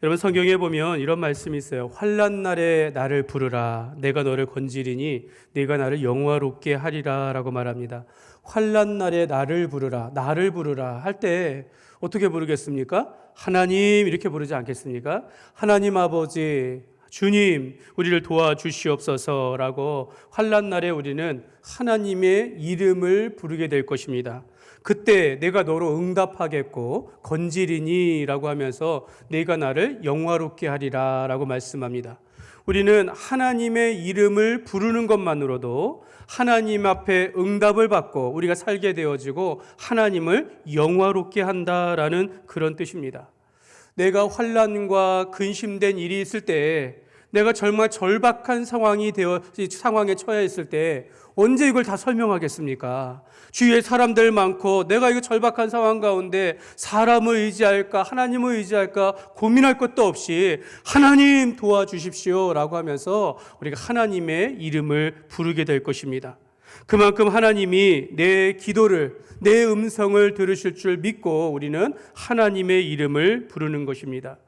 여러분 성경에 보면 이런 말씀이 있어요. 환난 날에 나를 부르라. 내가 너를 건지리니 네가 나를 영화롭게 하리라 라고 말합니다. 환난 날에 나를 부르라. 나를 부르라 할 때 어떻게 부르겠습니까? 하나님 이렇게 부르지 않겠습니까? 하나님 아버지 주님 우리를 도와주시옵소서라고 환난 날에 우리는 하나님의 이름을 부르게 될 것입니다. 그때 내가 너로 응답하겠고 건지리니 라고 하면서 내가 나를 영화롭게 하리라 라고 말씀합니다. 우리는 하나님의 이름을 부르는 것만으로도 하나님 앞에 응답을 받고 우리가 살게 되어지고 하나님을 영화롭게 한다라는 그런 뜻입니다. 내가 환난과 근심된 일이 있을 때, 내가 정말 절박한 상황에 처해 있을 때 언제 이걸 다 설명하겠습니까? 주위에 사람들 많고 내가 이거 절박한 상황 가운데 사람을 의지할까 하나님을 의지할까 고민할 것도 없이 하나님 도와주십시오 라고 하면서 우리가 하나님의 이름을 부르게 될 것입니다. 그만큼 하나님이 내 기도를, 내 음성을 들으실 줄 믿고 우리는 하나님의 이름을 부르는 것입니다.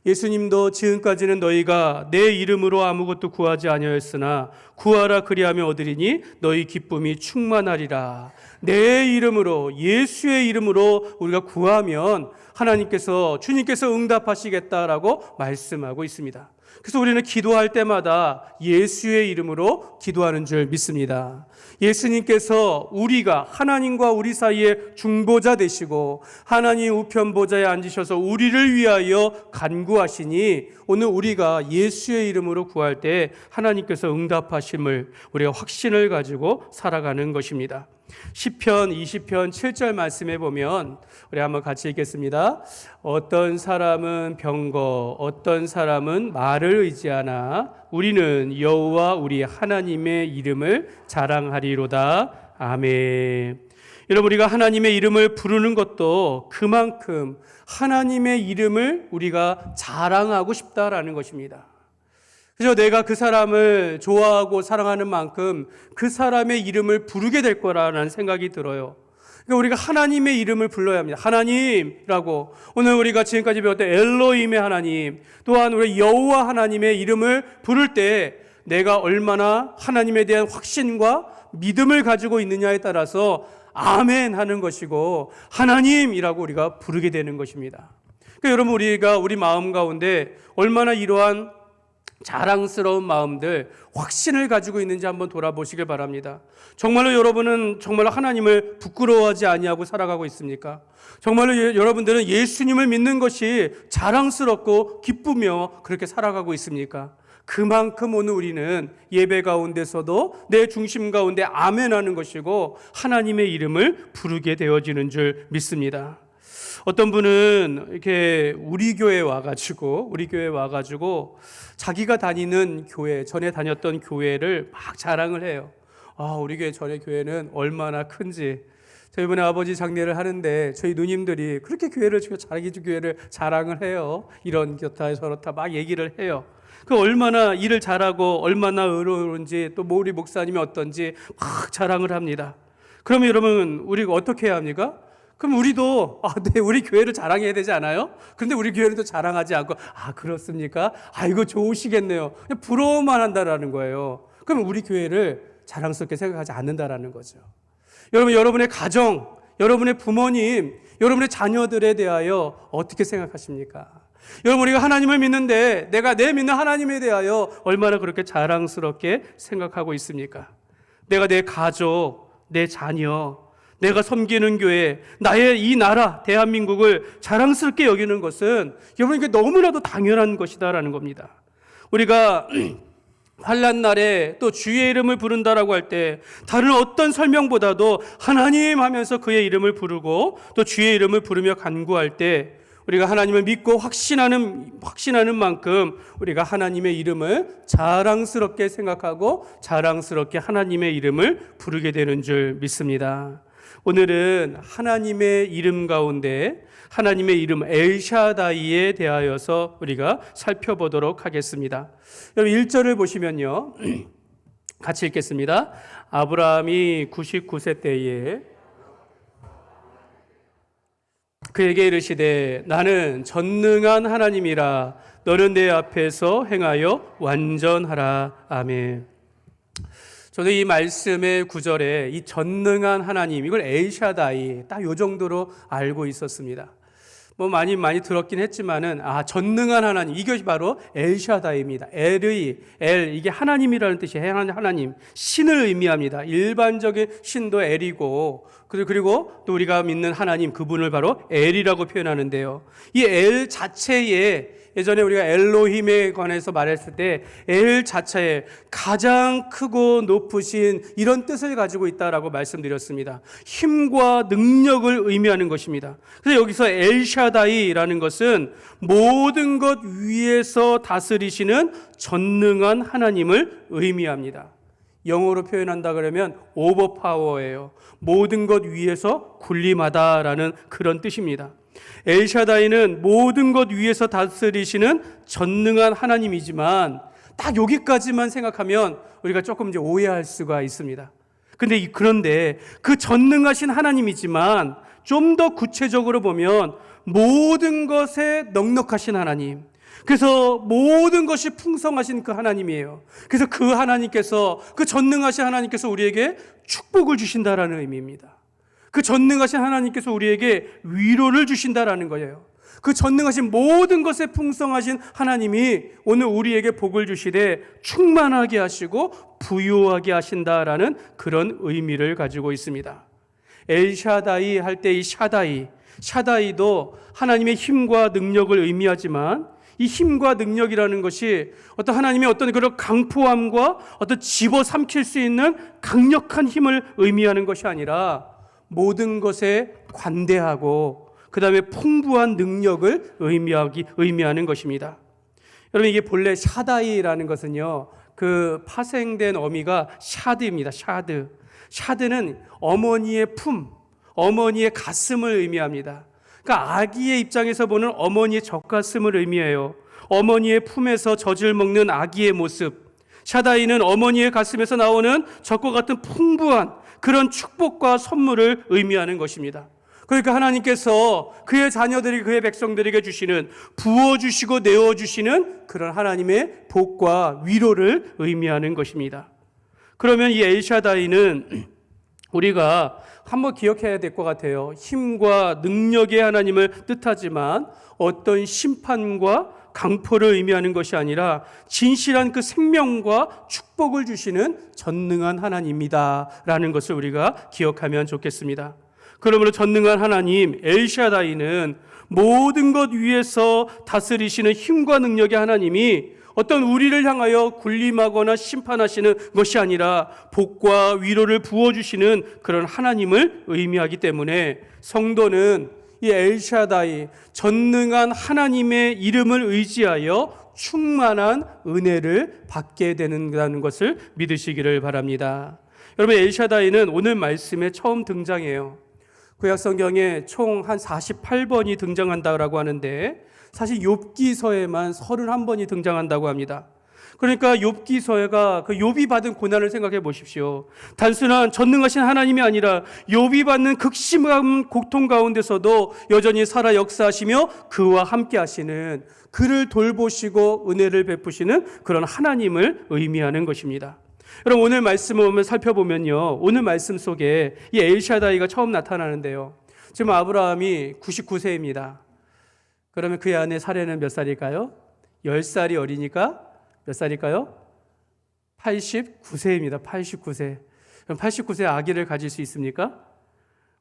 예수님도 지금까지는 너희가 내 이름으로 아무것도 구하지 아니하였으나 구하라 그리하면 얻으리니 너희 기쁨이 충만하리라. 내 이름으로, 예수의 이름으로 우리가 구하면 하나님께서, 주님께서 응답하시겠다라고 말씀하고 있습니다. 그래서 우리는 기도할 때마다 예수의 이름으로 기도하는 줄 믿습니다. 예수님께서 우리가 하나님과 우리 사이에 중보자 되시고 하나님 우편 보좌에 앉으셔서 우리를 위하여 간구하시니 오늘 우리가 예수의 이름으로 구할 때 하나님께서 응답하심을 우리가 확신을 가지고 살아가는 것입니다. 시편 20편 7절 말씀에 보면 우리 한번 같이 읽겠습니다. 어떤 사람은 병거, 어떤 사람은 말을 의지하나 우리는 여호와 우리 하나님의 이름을 자랑하리로다. 아멘. 여러분, 우리가 하나님의 이름을 부르는 것도 그만큼 하나님의 이름을 우리가 자랑하고 싶다라는 것입니다. 그래서 내가 그 사람을 좋아하고 사랑하는 만큼 그 사람의 이름을 부르게 될 거라는 생각이 들어요. 그러니까 우리가 하나님의 이름을 불러야 합니다. 하나님이라고. 오늘 우리가 지금까지 배웠던 엘로힘의 하나님, 또한 우리 여호와 하나님의 이름을 부를 때 내가 얼마나 하나님에 대한 확신과 믿음을 가지고 있느냐에 따라서 아멘 하는 것이고 하나님이라고 우리가 부르게 되는 것입니다. 그러니까 여러분, 우리가 우리 마음 가운데 얼마나 이러한 자랑스러운 마음들, 확신을 가지고 있는지 한번 돌아보시길 바랍니다. 정말로 여러분은 정말로 하나님을 부끄러워하지 아니하고 살아가고 있습니까? 정말로 여러분들은 예수님을 믿는 것이 자랑스럽고 기쁘며 그렇게 살아가고 있습니까? 그만큼 오늘 우리는 예배 가운데서도 내 중심 가운데 아멘하는 것이고 하나님의 이름을 부르게 되어지는 줄 믿습니다. 어떤 분은 이렇게 우리 교회에 와가지고 자기가 다니는 교회, 전에 다녔던 교회를 막 자랑을 해요. 우리 교회 전에 교회는 얼마나 큰지. 저희 이번에 아버지 장례를 하는데 저희 누님들이 그렇게 자기 교회를 자랑을 해요. 이런 기타 저렇다 막 얘기를 해요. 그 얼마나 일을 잘하고 얼마나 의로운지 또 우리 목사님이 어떤지 막 자랑을 합니다. 그러면 여러분, 우리가 어떻게 해야 합니까? 그럼 우리도 네, 우리 교회를 자랑해야 되지 않아요? 그런데 우리 교회는 또 자랑하지 않고 그렇습니까? 이거 좋으시겠네요. 그냥 부러워만 한다라는 거예요. 그럼 우리 교회를 자랑스럽게 생각하지 않는다라는 거죠. 여러분, 여러분의 가정, 여러분의 부모님, 여러분의 자녀들에 대하여 어떻게 생각하십니까? 여러분, 우리가 하나님을 믿는데 내가 내 믿는 하나님에 대하여 얼마나 그렇게 자랑스럽게 생각하고 있습니까? 내가 내 가족, 내 자녀, 내가 섬기는 교회, 나의 이 나라 대한민국을 자랑스럽게 여기는 것은 여러분, 이게 너무나도 당연한 것이다라는 겁니다. 우리가 환난 날에 또 주의 이름을 부른다라고 할 때 다른 어떤 설명보다도 하나님 하면서 그의 이름을 부르고 또 주의 이름을 부르며 간구할 때 우리가 하나님을 믿고 확신하는 만큼 우리가 하나님의 이름을 자랑스럽게 생각하고 자랑스럽게 하나님의 이름을 부르게 되는 줄 믿습니다. 오늘은 하나님의 이름 가운데 하나님의 이름 엘샤다이에 대하여서 우리가 살펴보도록 하겠습니다. 여러분 1절을 보시면요, 같이 읽겠습니다. 아브라함이 99세 때에 그에게 이르시되 나는 전능한 하나님이라 너는 내 앞에서 행하여 완전하라. 아멘. 저도 이 말씀의 구절에 이 전능한 하나님, 이걸 엘샤다이, 딱 요 정도로 알고 있었습니다. 뭐 많이 들었긴 했지만은, 전능한 하나님, 이것이 바로 엘샤다이입니다. 이게 하나님이라는 뜻이에요. 하나님, 신을 의미합니다. 일반적인 신도 엘이고, 그리고 또 우리가 믿는 하나님, 그분을 바로 엘이라고 표현하는데요. 이 엘 자체에, 예전에 우리가 엘로힘에 관해서 말했을 때 엘 자체에 가장 크고 높으신 이런 뜻을 가지고 있다라고 말씀드렸습니다. 힘과 능력을 의미하는 것입니다. 그래서 여기서 엘샤다이라는 것은 모든 것 위에서 다스리시는 전능한 하나님을 의미합니다. 영어로 표현한다 그러면 오버파워예요. 모든 것 위에서 군림하다라는 그런 뜻입니다. 엘샤다이는 모든 것 위에서 다스리시는 전능한 하나님이지만 딱 여기까지만 생각하면 우리가 조금 이제 오해할 수가 있습니다. 그런데 그 전능하신 하나님이지만 좀 더 구체적으로 보면 모든 것에 넉넉하신 하나님, 그래서 모든 것이 풍성하신 그 하나님이에요. 그래서 그 하나님께서, 그 전능하신 하나님께서 우리에게 축복을 주신다라는 의미입니다. 그 전능하신 하나님께서 우리에게 위로를 주신다라는 거예요. 그 전능하신 모든 것에 풍성하신 하나님이 오늘 우리에게 복을 주시되 충만하게 하시고 부요하게 하신다라는 그런 의미를 가지고 있습니다. 엘샤다이 할 때 이 샤다이도 하나님의 힘과 능력을 의미하지만 이 힘과 능력이라는 것이 어떤 하나님의 어떤 그런 강포함과 어떤 집어삼킬 수 있는 강력한 힘을 의미하는 것이 아니라 모든 것에 관대하고 그 다음에 풍부한 능력을 의미하는 것입니다. 여러분, 이게 본래 샤다이라는 것은요, 그 파생된 어미가 샤드입니다. 샤드는 어머니의 품, 어머니의 가슴을 의미합니다. 그러니까 아기의 입장에서 보는 어머니의 젖가슴을 의미해요. 어머니의 품에서 젖을 먹는 아기의 모습. 샤다이는 어머니의 가슴에서 나오는 젖과 같은 풍부한 그런 축복과 선물을 의미하는 것입니다. 그러니까 하나님께서 그의 자녀들이, 그의 백성들에게 주시는, 부어주시고 내어주시는 그런 하나님의 복과 위로를 의미하는 것입니다. 그러면 이 엘샤다이는 우리가 한번 기억해야 될 것 같아요. 힘과 능력의 하나님을 뜻하지만 어떤 심판과 강포를 의미하는 것이 아니라 진실한 그 생명과 축복을 주시는 전능한 하나님입니다 라는 것을 우리가 기억하면 좋겠습니다. 그러므로 전능한 하나님 엘샤다이는 모든 것 위에서 다스리시는 힘과 능력의 하나님이 어떤 우리를 향하여 군림하거나 심판하시는 것이 아니라 복과 위로를 부어주시는 그런 하나님을 의미하기 때문에 성도는 이 엘샤다이, 전능한 하나님의 이름을 의지하여 충만한 은혜를 받게 되는다는 것을 믿으시기를 바랍니다. 여러분, 엘샤다이는 오늘 말씀에 처음 등장해요. 구약 성경에 총 한 48번이 등장한다고 하는데 사실 욥기서에만 31번이 등장한다고 합니다. 그러니까 욥기서가 그 욥이 받은 고난을 생각해 보십시오. 단순한 전능하신 하나님이 아니라 욥이 받는 극심한 고통 가운데서도 여전히 살아 역사하시며 그와 함께 하시는, 그를 돌보시고 은혜를 베푸시는 그런 하나님을 의미하는 것입니다. 여러분, 오늘 말씀을 살펴보면요, 오늘 말씀 속에 이 엘샤다이가 처음 나타나는데요, 지금 아브라함이 99세입니다. 그러면 그의 아내 사례는 몇 살일까요? 10살이 어리니까 몇 살일까요? 89세입니다. 89세. 그럼 89세 아기를 가질 수 있습니까?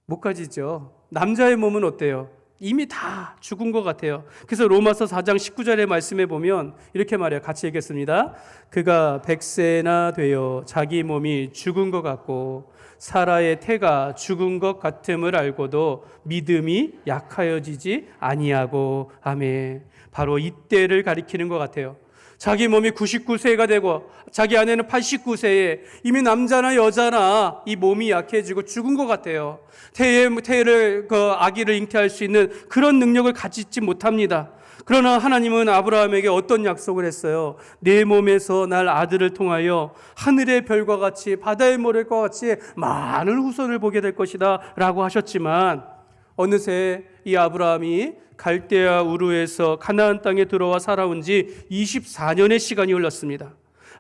못 가지죠. 남자의 몸은 어때요? 이미 다 죽은 것 같아요. 그래서 로마서 4장 19절의 말씀에 보면 이렇게 말해요. 같이 읽겠습니다. 그가 100세나 되어 자기 몸이 죽은 것 같고 사라의 태가 죽은 것 같음을 알고도 믿음이 약하여지지 아니하고. 아멘. 바로 이때를 가리키는 것 같아요. 자기 몸이 99세가 되고 자기 아내는 89세에 이미 남자나 여자나 이 몸이 약해지고 죽은 것 같아요. 태를 아기를 잉태할 수 있는 그런 능력을 가지지 못합니다. 그러나 하나님은 아브라함에게 어떤 약속을 했어요? 내 몸에서 날 아들을 통하여 하늘의 별과 같이 바다의 모래과 같이 많은 후손을 보게 될 것이다 라고 하셨지만 어느새 이 아브라함이 갈대아 우르에서 가나안 땅에 들어와 살아온 지 24년의 시간이 흘렀습니다.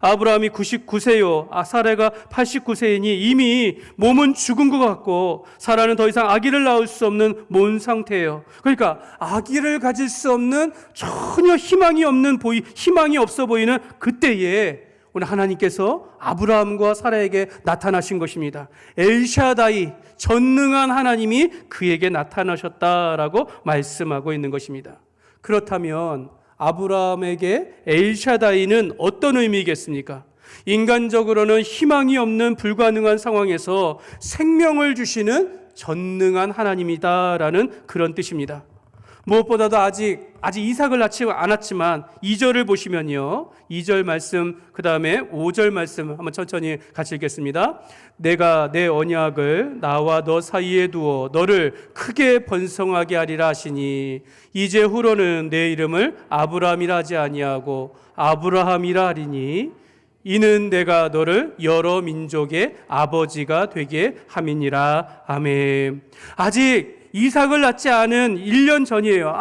아브라함이 99세요. 사라가 89세이니 이미 몸은 죽은 것 같고 사라는 더 이상 아기를 낳을 수 없는 몸 상태예요. 그러니까 아기를 가질 수 없는 전혀 희망이 없어 보이는 그때에 오늘 하나님께서 아브라함과 사라에게 나타나신 것입니다. 엘샤다이, 전능한 하나님이 그에게 나타나셨다라고 말씀하고 있는 것입니다. 그렇다면 아브라함에게 엘샤다이는 어떤 의미겠습니까? 인간적으로는 희망이 없는 불가능한 상황에서 생명을 주시는 전능한 하나님이다라는 그런 뜻입니다. 무엇보다도 아직 이삭을 낳지 않았지만 2절을 보시면요, 2절 말씀 그 다음에 5절 말씀 한번 천천히 같이 읽겠습니다. 내가 내 언약을 나와 너 사이에 두어 너를 크게 번성하게 하리라 하시니 이제 후로는 내 이름을 아브라함이라 하지 아니하고 아브라함이라 하리니 이는 내가 너를 여러 민족의 아버지가 되게 함이니라. 아멘. 아직 이삭을 낳지 않은 1년 전이에요.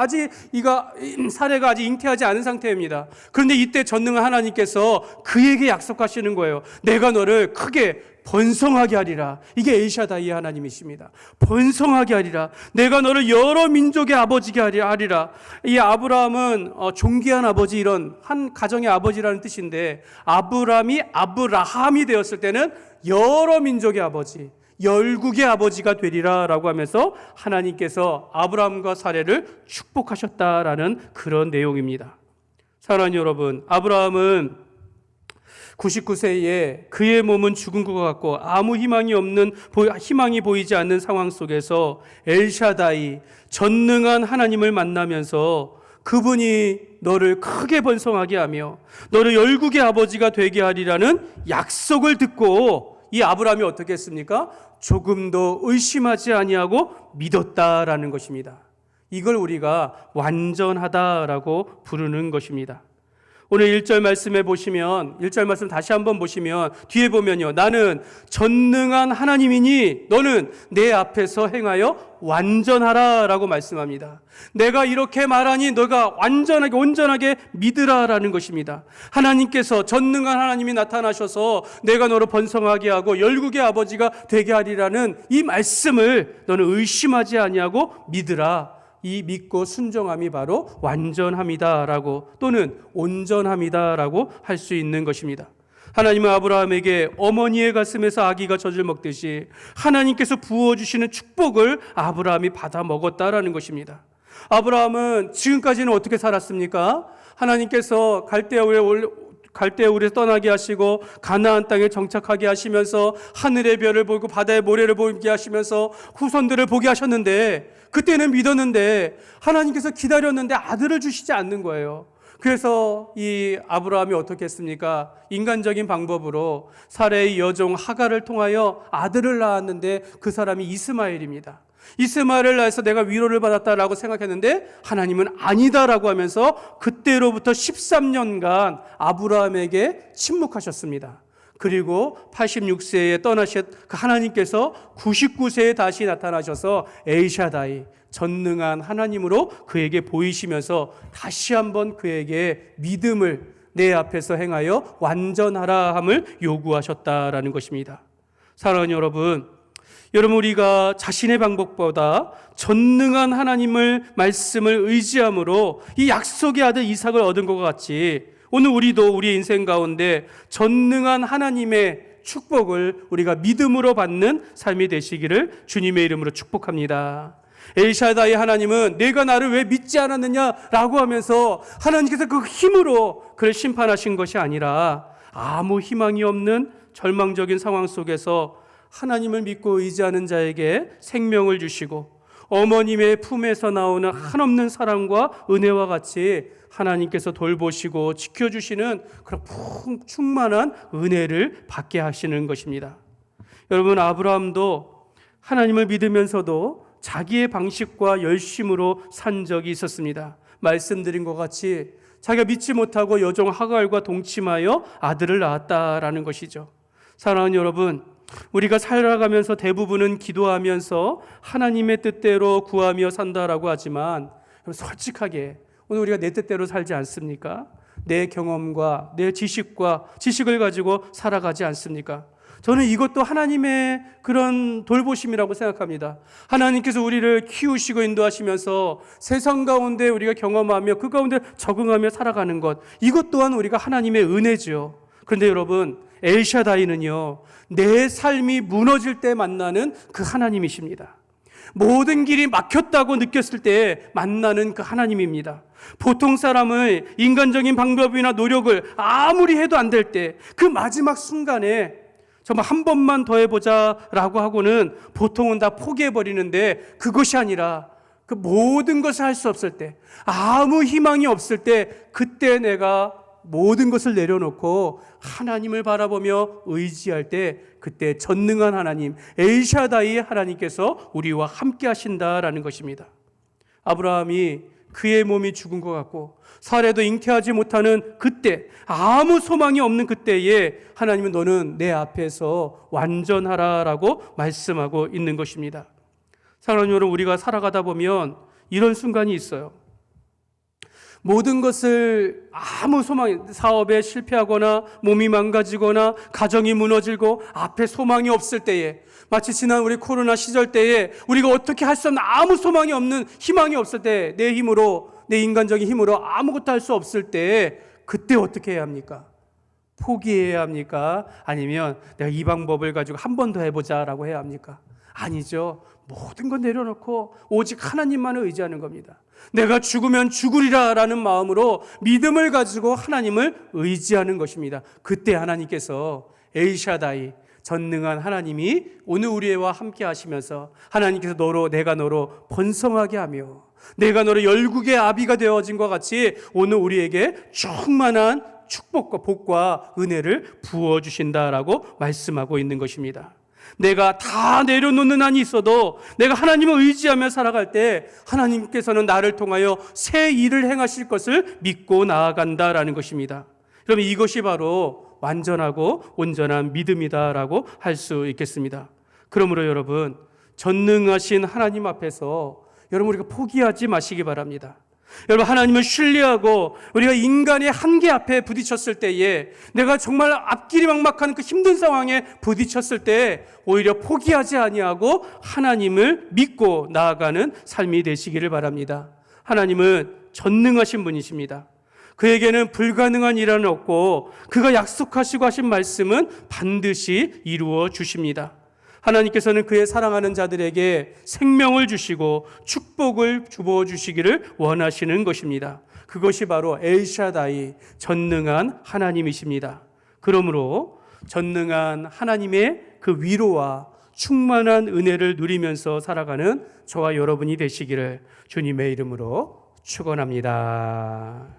사라가 아직 잉태하지 않은 상태입니다. 그런데 이때 전능한 하나님께서 그에게 약속하시는 거예요. 내가 너를 크게 번성하게 하리라. 이게 엘샤다이의 하나님이십니다. 번성하게 하리라. 내가 너를 여러 민족의 아버지가 하리라. 이 아브라함은 존귀한 아버지, 이런 한 가정의 아버지라는 뜻인데, 아브라함이 되었을 때는 여러 민족의 아버지, 열국의 아버지가 되리라 라고 하면서 하나님께서 아브라함과 사라를 축복하셨다라는 그런 내용입니다. 사랑하는 여러분, 아브라함은 99세에 그의 몸은 죽은 것 같고 아무 희망이 보이지 않는 상황 속에서 엘샤다이, 전능한 하나님을 만나면서 그분이 너를 크게 번성하게 하며 너를 열국의 아버지가 되게 하리라는 약속을 듣고 이 아브라함이 어떻게 했습니까? 조금도 의심하지 아니하고 믿었다라는 것입니다. 이걸 우리가 완전하다라고 부르는 것입니다. 오늘 1절 말씀에 보시면, 1절 말씀 다시 한번 보시면 뒤에 보면요, 나는 전능한 하나님이니 너는 내 앞에서 행하여 완전하라 라고 말씀합니다. 내가 이렇게 말하니 너가 온전하게 믿으라라는 것입니다. 하나님께서, 전능한 하나님이 나타나셔서 내가 너를 번성하게 하고 열국의 아버지가 되게 하리라는 이 말씀을 너는 의심하지 아니하고 믿으라. 이 믿고 순종함이 바로 완전함이다라고, 또는 온전함이다라고 할 수 있는 것입니다. 하나님은 아브라함에게 어머니의 가슴에서 아기가 젖을 먹듯이 하나님께서 부어주시는 축복을 아브라함이 받아 먹었다라는 것입니다. 아브라함은 지금까지는 어떻게 살았습니까? 하나님께서 갈대아 우르에서 떠나게 하시고 가나안 땅에 정착하게 하시면서 하늘의 별을 보고 바다의 모래를 보게 하시면서 후손들을 보게 하셨는데, 그때는 믿었는데 하나님께서 기다렸는데 아들을 주시지 않는 거예요. 그래서 이 아브라함이 어떻게 했습니까? 인간적인 방법으로 사라의 여종 하갈을 통하여 아들을 낳았는데 그 사람이 이스마엘입니다. 이스마엘을 낳아서 내가 위로를 받았다라고 생각했는데 하나님은 아니다라고 하면서 그때로부터 13년간 아브라함에게 침묵하셨습니다. 그리고 86세에 떠나신 그 하나님께서 99세에 다시 나타나셔서 엘샤다이, 전능한 하나님으로 그에게 보이시면서 다시 한번 그에게 믿음을 내 앞에서 행하여 완전하라 함을 요구하셨다라는 것입니다. 사랑하는 여러분, 우리가 자신의 방법보다 전능한 하나님을 말씀을 의지함으로 이 약속의 아들 이삭을 얻은 것 같이 오늘 우리도 우리 인생 가운데 전능한 하나님의 축복을 우리가 믿음으로 받는 삶이 되시기를 주님의 이름으로 축복합니다. 엘샤다이 하나님은 내가 나를 왜 믿지 않았느냐라고 하면서 하나님께서 그 힘으로 그를 심판하신 것이 아니라 아무 희망이 없는 절망적인 상황 속에서 하나님을 믿고 의지하는 자에게 생명을 주시고 어머님의 품에서 나오는 한없는 사랑과 은혜와 같이 하나님께서 돌보시고 지켜주시는 그런 충만한 은혜를 받게 하시는 것입니다. 여러분, 아브라함도 하나님을 믿으면서도 자기의 방식과 열심으로 산 적이 있었습니다. 말씀드린 것 같이 자기가 믿지 못하고 여종 하갈과 동침하여 아들을 낳았다라는 것이죠. 사랑하는 여러분, 우리가 살아가면서 대부분은 기도하면서 하나님의 뜻대로 구하며 산다라고 하지만 그럼 솔직하게 오늘 우리가 내 뜻대로 살지 않습니까? 내 경험과 내 지식을 가지고 살아가지 않습니까? 저는 이것도 하나님의 그런 돌보심이라고 생각합니다. 하나님께서 우리를 키우시고 인도하시면서 세상 가운데 우리가 경험하며 그 가운데 적응하며 살아가는 것, 이것 또한 우리가 하나님의 은혜죠. 그런데 여러분, 엘샤다이는요, 내 삶이 무너질 때 만나는 그 하나님이십니다. 모든 길이 막혔다고 느꼈을 때 만나는 그 하나님입니다. 보통 사람의 인간적인 방법이나 노력을 아무리 해도 안 될 때, 그 마지막 순간에 정말 한 번만 더 해보자라고 하고는 보통은 다 포기해버리는데, 그것이 아니라 그 모든 것을 할 수 없을 때, 아무 희망이 없을 때, 그때 내가 모든 것을 내려놓고 하나님을 바라보며 의지할 때, 그때 전능한 하나님, 엘샤다이 하나님께서 우리와 함께 하신다라는 것입니다. 아브라함이 그의 몸이 죽은 것 같고 사례도 잉태하지 못하는 그때, 아무 소망이 없는 그때에 하나님은 너는 내 앞에서 완전하라라고 말씀하고 있는 것입니다. 사랑하는 여러분, 우리가 살아가다 보면 이런 순간이 있어요. 모든 것을 아무 사업에 실패하거나 몸이 망가지거나 가정이 무너지고 앞에 소망이 없을 때에, 마치 지난 우리 코로나 시절 때에 우리가 어떻게 할 수 없는, 아무 소망이 없는, 희망이 없을 때, 내 힘으로, 내 인간적인 힘으로 아무것도 할 수 없을 때, 그때 어떻게 해야 합니까? 포기해야 합니까? 아니면 내가 이 방법을 가지고 한 번 더 해보자라고 해야 합니까? 아니죠. 모든 건 내려놓고 오직 하나님만을 의지하는 겁니다. 내가 죽으면 죽으리라 라는 마음으로 믿음을 가지고 하나님을 의지하는 것입니다. 그때 하나님께서 엘샤다이, 전능한 하나님이 오늘 우리와 함께 하시면서 하나님께서 내가 너로 번성하게 하며 내가 너로 열국의 아비가 되어진 것 같이 오늘 우리에게 충만한 축복과 복과 은혜를 부어주신다라고 말씀하고 있는 것입니다. 내가 다 내려놓는 한이 있어도 내가 하나님을 의지하며 살아갈 때 하나님께서는 나를 통하여 새 일을 행하실 것을 믿고 나아간다라는 것입니다. 그럼 이것이 바로 완전하고 온전한 믿음이다라고 할 수 있겠습니다. 그러므로 여러분, 전능하신 하나님 앞에서 여러분 우리가 포기하지 마시기 바랍니다. 여러분, 하나님을 신뢰하고 우리가 인간의 한계 앞에 부딪혔을 때에, 내가 정말 앞길이 막막한 그 힘든 상황에 부딪혔을 때 오히려 포기하지 아니하고 하나님을 믿고 나아가는 삶이 되시기를 바랍니다. 하나님은 전능하신 분이십니다. 그에게는 불가능한 일은 없고 그가 약속하시고 하신 말씀은 반드시 이루어 주십니다. 하나님께서는 그의 사랑하는 자들에게 생명을 주시고 축복을 주어 주시기를 원하시는 것입니다. 그것이 바로 엘샤다이, 전능한 하나님이십니다. 그러므로 전능한 하나님의 그 위로와 충만한 은혜를 누리면서 살아가는 저와 여러분이 되시기를 주님의 이름으로 축원합니다.